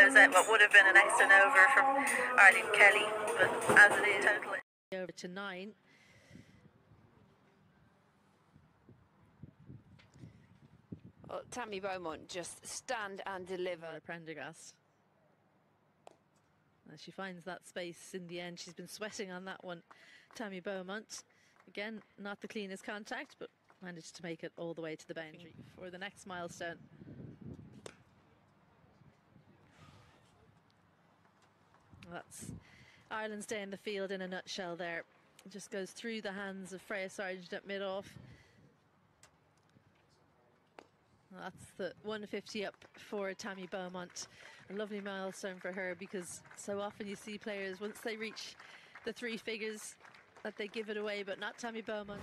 those what would have been an extra over from Arlene Kelly, but as it is, totally. Over to 9. Well, Tammy Beaumont just stand and deliver. Prendergast. As she finds that space in the end, she's been sweating on that one. Tammy Beaumont, again, not the cleanest contact, but managed to make it all the way to the boundary for the next milestone. That's Ireland's day in the field in a nutshell there. It just goes through the hands of Freya Sargent at mid-off. That's the 150 up for Tammy Beaumont. A lovely milestone for her, because so often you see players, once they reach the 3 figures, that they give it away, but not Tammy Beaumont.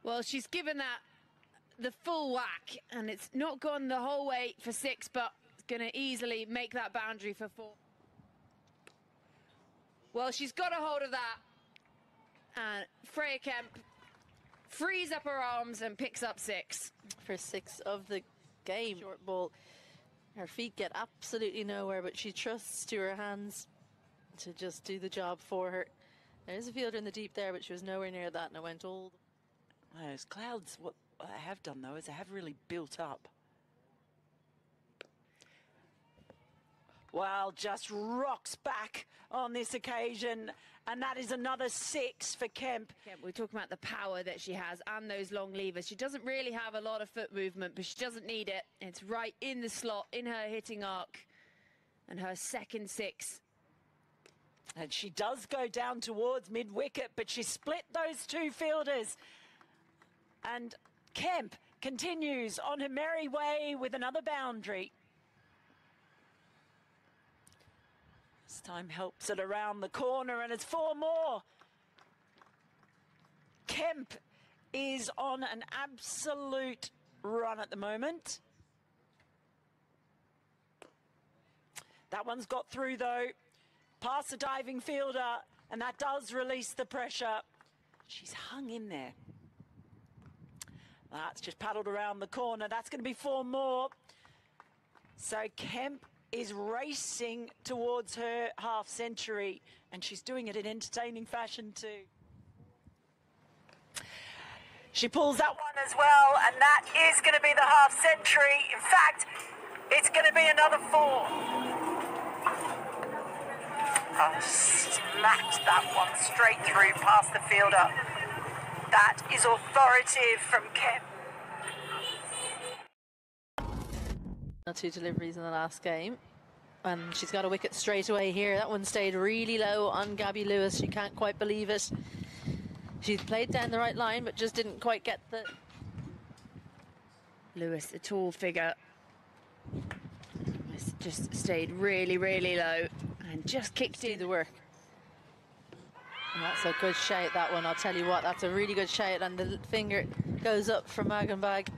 Well, she's given that the full whack, and it's not gone the whole way for 6, but it's going to easily make that boundary for 4. Well, she's got a hold of that, and Freya Kemp frees up her arms and picks up 6. For 6 of the game. Short ball. Her feet get absolutely nowhere, but she trusts to her hands to just do the job for her. There's a fielder in the deep there, but she was nowhere near that, and it went all. Those clouds, what they have done though is they have really built up. Well, just rocks back on this occasion, and that is another 6 for Kemp. We're talking about the power that she has and those long levers. She doesn't really have a lot of foot movement, but she doesn't need it. It's right in the slot, in her hitting arc, and her second 6. And she does go down towards mid-wicket, but she split those 2 fielders. And Kemp continues on her merry way with another boundary. This time helps it around the corner, and it's 4 more. Kemp is on an absolute run at the moment. That one's got through though, past the diving fielder, and that does release the pressure. She's hung in there. That's just paddled around the corner. That's going to be 4 more. So Kemp is racing towards her half century, and she's doing it in entertaining fashion too. She pulls that one as well, and that is going to be the half century. In fact, it's going to be another 4. Smacked that one straight through past the fielder. That is authoritative from Kemp. 2 deliveries in the last game, and she's got a wicket straight away here. That one stayed really low on Gabby Lewis. She can't quite believe it. She's played down the right line, but just didn't quite get the... Lewis, a tall figure, just stayed really, really low and just kicked in the work. And that's a good shout, that one. I'll tell you what, that's a really good shout, and the finger goes up from Magenbag.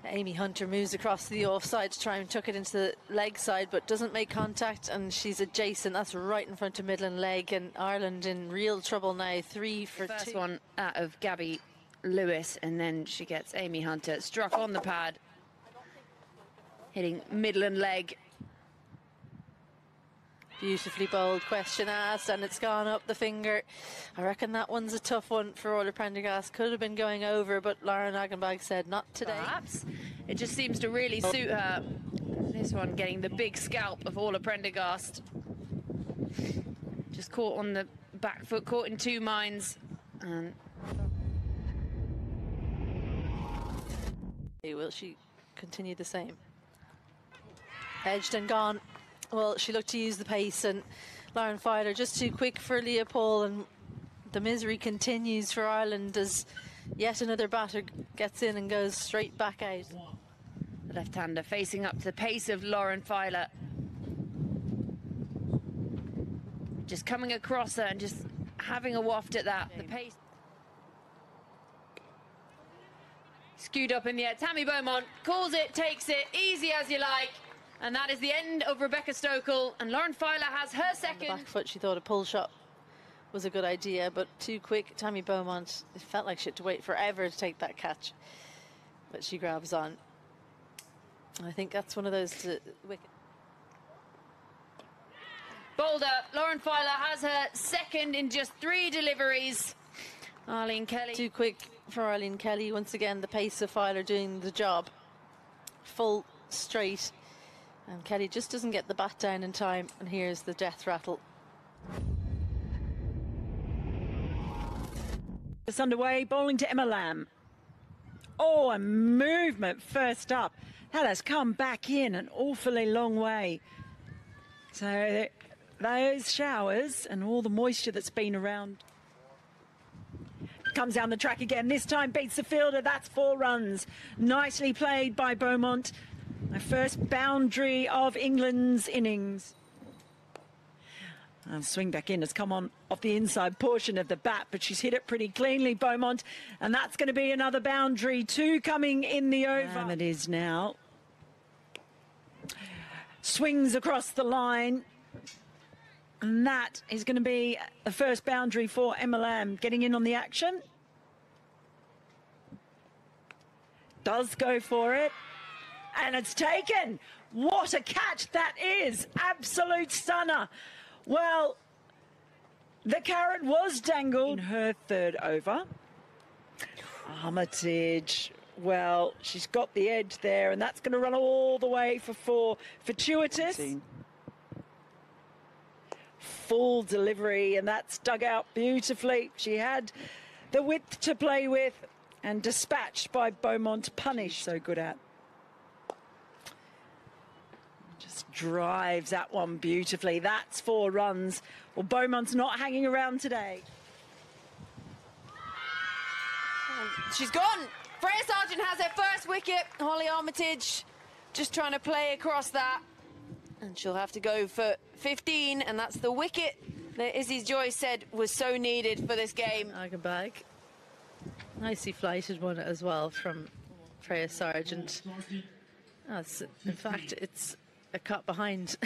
Amy Hunter moves across the offside to try and tuck it into the leg side, but doesn't make contact, and she's adjacent. That's right in front of Midland leg, and Ireland in real trouble now. 3 for 2. First one out of Gabby Lewis, and then she gets Amy Hunter struck on the pad, hitting Midland leg. Beautifully bowled, question asked, and it's gone up the finger. I reckon that one's a tough one for Orla Prendergast. Could have been going over, but Lauren Magenbag said not today. Perhaps. It just seems to really suit her. This one getting the big scalp of Orla Prendergast. Just caught on the back foot, caught in 2 minds. And will she continue the same? Edged and gone. Well, she looked to use the pace, and Lauren Filer just too quick for Leopold, and the misery continues for Ireland as yet another batter gets in and goes straight back out. The left-hander facing up to the pace of Lauren Filer. Just coming across her and just having a waft at that. The pace. Skewed up in the air. Tammy Beaumont calls it, takes it, easy as you like. And that is the end of Rebecca Stokel, and Lauren Filer has her second. Back foot, she thought a pull shot was a good idea, but too quick. Tammy Beaumont, it felt like she had to wait forever to take that catch, but she grabs on. I think that's one of those wicket. Boulder, Lauren Filer has her second in just 3 deliveries. Arlene Kelly. Too quick for Arlene Kelly. Once again, the pace of Filer doing the job. Full straight. And Kelly just doesn't get the bat down in time. And here's the death rattle. It's underway, bowling to Emma Lamb. Oh, a movement first up. That has come back in an awfully long way. So those showers and all the moisture that's been around. Comes down the track again, this time beats the fielder. That's 4 runs. Nicely played by Beaumont. The first boundary of England's innings. And swing back in has come on off the inside portion of the bat, but she's hit it pretty cleanly, Beaumont. And that's going to be another boundary. 2 coming in the over. And it is now. Swings across the line. And that is going to be the first boundary for Emma Lamb, getting in on the action. Does go for it. And it's taken. What a catch that is. Absolute stunner. Well, the carrot was dangled in her 3rd over. Armitage, well, she's got the edge there, and that's going to run all the way for 4. Fortuitous. Full delivery, and that's dug out beautifully. She had the width to play with, and dispatched by Beaumont. Punished so good at. Just drives that one beautifully. That's 4 runs. Well, Beaumont's not hanging around today. She's gone. Freya Sargent has her first wicket. Holly Armitage just trying to play across that. And she'll have to go for 15, and that's the wicket that Izzy Joyce said was so needed for this game. Agenbag. Nicely flighted one as well from Freya Sargent. Oh, in fact, it's a cut behind.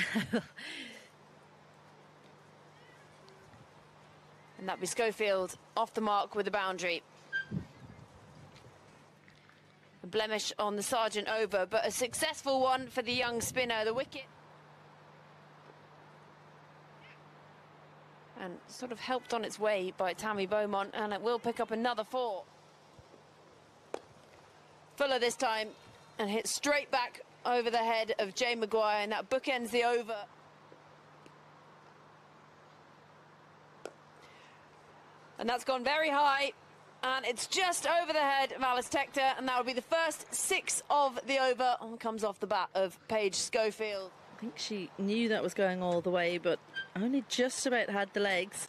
And that was Schofield off the mark with a boundary. A blemish on the Sargent over, but a successful one for the young spinner. The wicket. And sort of helped on its way by Tammy Beaumont, and it will pick up another 4. Fuller this time, and hit straight back over the head of Jane Maguire, and that bookends the over. And that's gone very high, and it's just over the head of Alice Tector, and that will be the first 6 of the over. On comes off the bat of Paige Schofield. I think she knew that was going all the way, but only just about had the legs.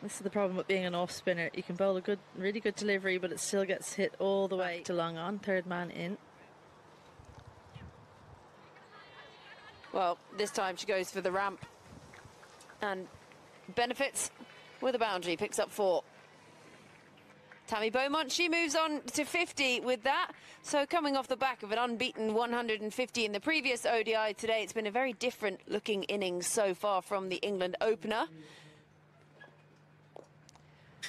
This is the problem with being an off spinner. You can bowl a good, really good delivery, but it still gets hit all the way to long on. 3rd man in. Well, this time she goes for the ramp and benefits with a boundary, picks up 4. Tammy Beaumont, she moves on to 50 with that. So coming off the back of an unbeaten 150 in the previous ODI today, it's been a very different looking innings so far from the England opener.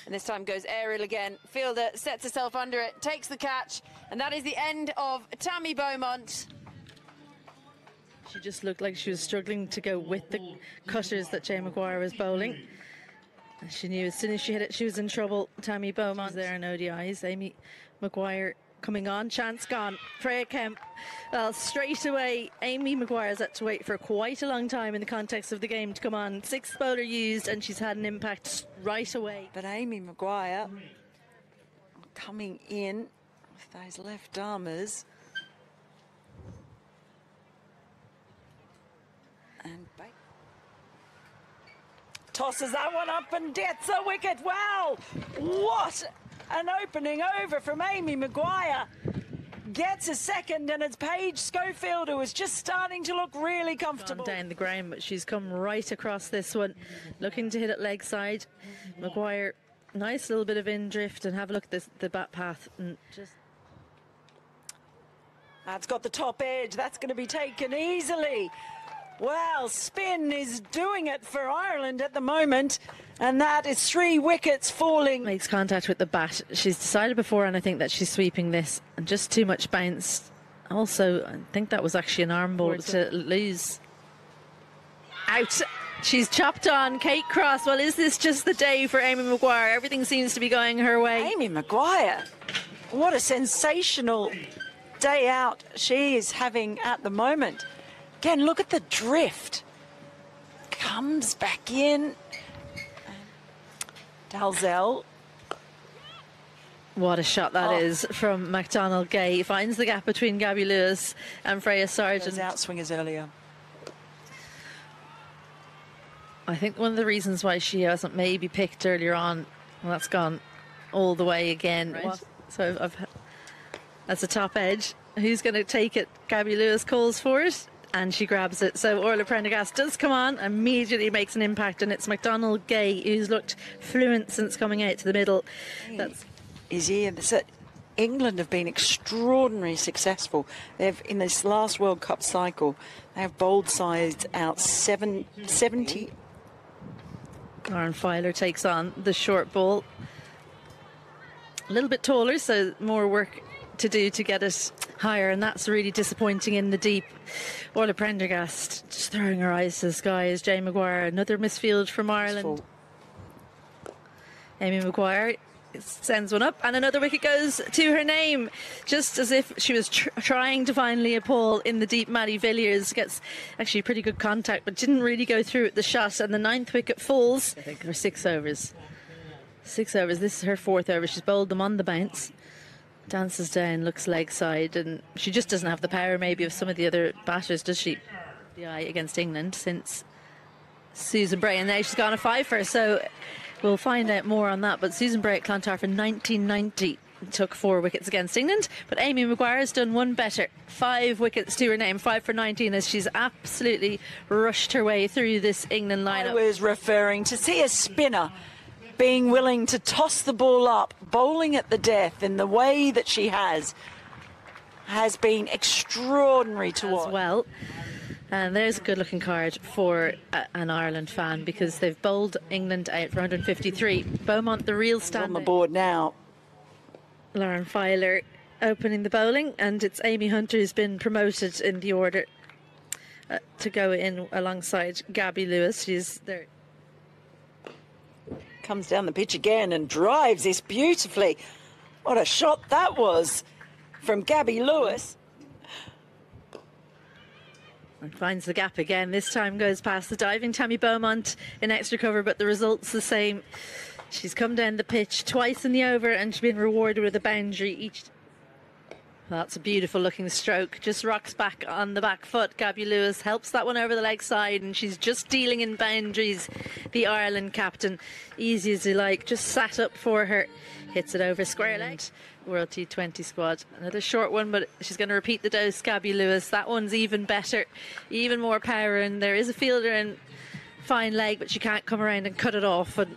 And this time goes aerial again. Fielder sets herself under it, takes the catch, and that is the end of Tammy Beaumont. She just looked like she was struggling to go with the cutters that Jane Maguire was bowling. And she knew as soon as she hit it, she was in trouble. Tammy Beaumont was there in ODIs. Amy Maguire coming on. Chance gone. Freya Kemp. Well, straight away, Amy Maguire's had to wait for quite a long time in the context of the game to come on. 6th bowler used, and she's had an impact right away. But Amy Maguire coming in with those left armers. And tosses that one up and gets a wicket. Wow, what an opening over from Amy Maguire. Gets a second, and it's Paige Schofield who is just starting to look really comfortable. Gone down the ground, but she's come right across this one, looking to hit it leg side. Maguire, nice little bit of in drift, and have a look at the bat path. And just that's got the top edge. That's going to be taken easily. Wow, spin is doing it for Ireland at the moment. And that is 3 wickets falling. Makes contact with the bat. She's decided before, and I think that she's sweeping this. And just too much bounce. Also, I think that was actually an arm ball to lose. Out. She's chopped on. Kate Cross. Well, is this just the day for Amy Maguire? Everything seems to be going her way. Amy Maguire, what a sensational day out she is having at the moment. Again, look at the drift. Comes back in. Dalzell. What a shot that is from McDonald Gay. Finds the gap between Gabby Lewis and Freya Sargent. Those outswingers earlier. I think one of the reasons why she wasn't maybe picked earlier on, well, that's gone all the way again. Right. So that's a top edge. Who's going to take it? Gabby Lewis calls for it, and she grabs it. So Orla Prendergast does come on, immediately makes an impact, and it's McDonald Gay who's looked fluent since coming out to the middle. That's is here. England have been extraordinarily successful. They've in this last World Cup cycle, they have bowled sides out 70. Lauren Filer takes on the short ball. A little bit taller, so more work to do to get it higher, and that's really disappointing in the deep. Orla Prendergast just throwing her eyes to the sky as Jane Maguire. Another misfield from Ireland. Amy Maguire sends one up, and another wicket goes to her name, just as if she was trying to find Leah Paul in the deep. Maddie Villiers gets actually pretty good contact, but didn't really go through with the shot, and the 9th wicket falls. I think for 6 overs. 6 overs. This is her 4th over. She's bowled them on the bounce. Dances down, looks leg side, and she just doesn't have the power maybe of some of the other batters, does she? The eye against England since Susan Bray, and now she's gone a 5-fer, so we'll find out more on that. But Susan Bray at Clontarf in 1990 took 4 wickets against England, but Amy Maguire has done one better. 5 wickets to her name, 5 for 19, as she's absolutely rushed her way through this England lineup. I was referring to see a spinner being willing to toss the ball up, bowling at the death in the way that she has been extraordinary to watch. As well. And there's a good looking card for an Ireland fan, because they've bowled England out for 153. Beaumont, the real stand on the board now. Lauren Filer opening the bowling, and it's Amy Hunter who's been promoted in the order to go in alongside Gabby Lewis. She's there. Comes down the pitch again and drives this beautifully. What a shot that was from Gabby Lewis. And finds the gap again. This time goes past the diving Tammy Beaumont in extra cover, but the result's the same. She's come down the pitch twice in the over, and she's been rewarded with a boundary each. Well, that's a beautiful looking stroke. Just rocks back on the back foot. Gabby Lewis helps that one over the leg side, and she's just dealing in boundaries. The Ireland captain, easy as you like, just sat up for her. Hits it over square leg. World T20 squad. Another short one, but she's going to repeat the dose. Gabby Lewis. That one's even better, even more power, and there is a fielder in fine leg, but she can't come around and cut it off. And